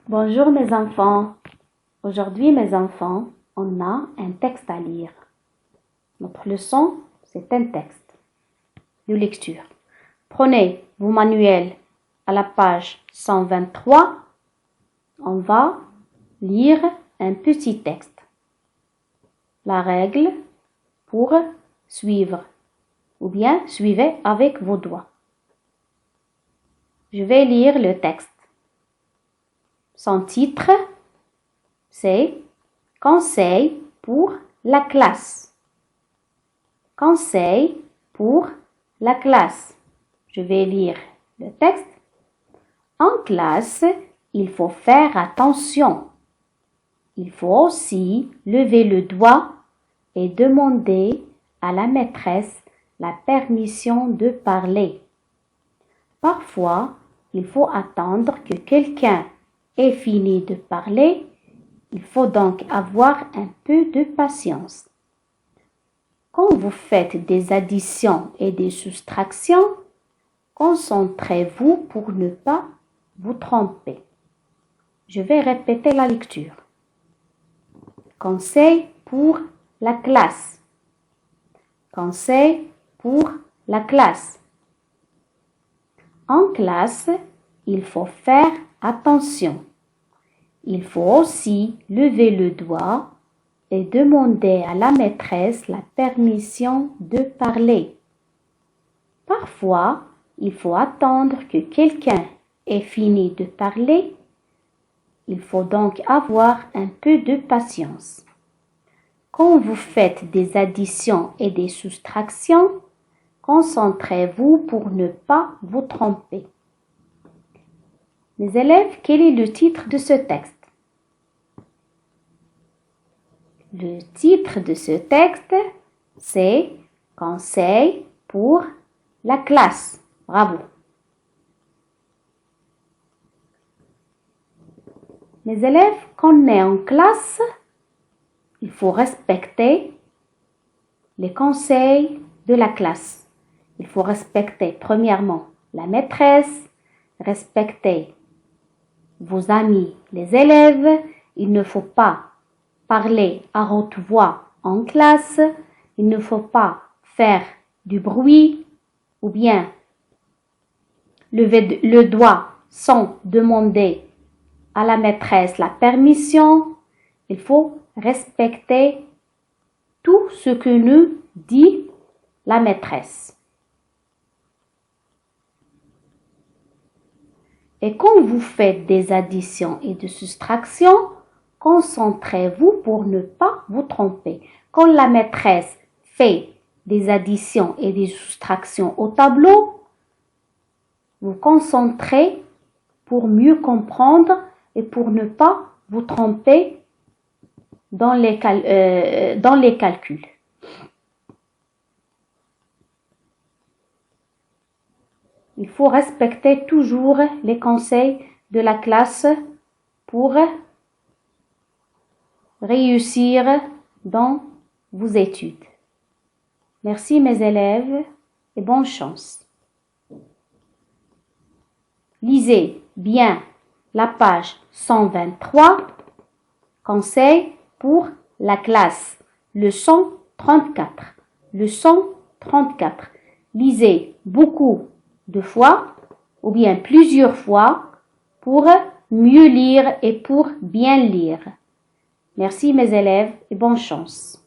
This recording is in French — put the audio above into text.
Bonjour mes enfants. Aujourd'hui mes enfants, on a un texte à lire. Notre leçon, c'est un texte de lecture. Prenez vos manuels à la page 123. On va lire un petit texte. La règle pour suivre ou bien suivez avec vos doigts. Je vais lire le texte. Son titre, c'est Conseil pour la classe. Conseil pour la classe. Je vais lire le texte. En classe, il faut faire attention. Il faut aussi lever le doigt et demander à la maîtresse la permission de parler. Parfois, il faut attendre que quelqu'un ait fini de parler. Il faut donc avoir un peu de patience. Quand vous faites des additions et des soustractions, concentrez-vous pour ne pas vous tromper. Je vais répéter la lecture. Conseil pour la classe. Conseil pour la classe. En classe, il faut faire attention. Il faut aussi lever le doigt et demander à la maîtresse la permission de parler. Parfois, il faut attendre que quelqu'un ait fini de parler. Il faut donc avoir un peu de patience. Quand vous faites des additions et des soustractions, concentrez-vous pour ne pas vous tromper. Mes élèves, quel est le titre de ce texte? Le titre de ce texte, c'est Conseil pour la classe. Bravo. Mes élèves, quand on est en classe, il faut respecter les conseils de la classe. Il faut respecter premièrement la maîtresse, respecter vos amis, les élèves. Il ne faut pas parler à haute voix en classe. Il ne faut pas faire du bruit ou bien lever le doigt sans demander à la maîtresse la permission. Il faut respecter tout ce que nous dit la maîtresse. Et quand vous faites des additions et des soustractions, concentrez-vous pour ne pas vous tromper. Quand la maîtresse fait des additions et des soustractions au tableau, vous concentrez pour mieux comprendre et pour ne pas vous tromper dans les calculs. Il faut respecter toujours les conseils de la classe pour réussir dans vos études. Merci mes élèves et bonne chance. Lisez bien la page 123, Conseil pour la classe, leçon 34. Leçon 34. Lisez beaucoup de fois ou bien plusieurs fois pour mieux lire et pour bien lire. Merci mes élèves et bonne chance.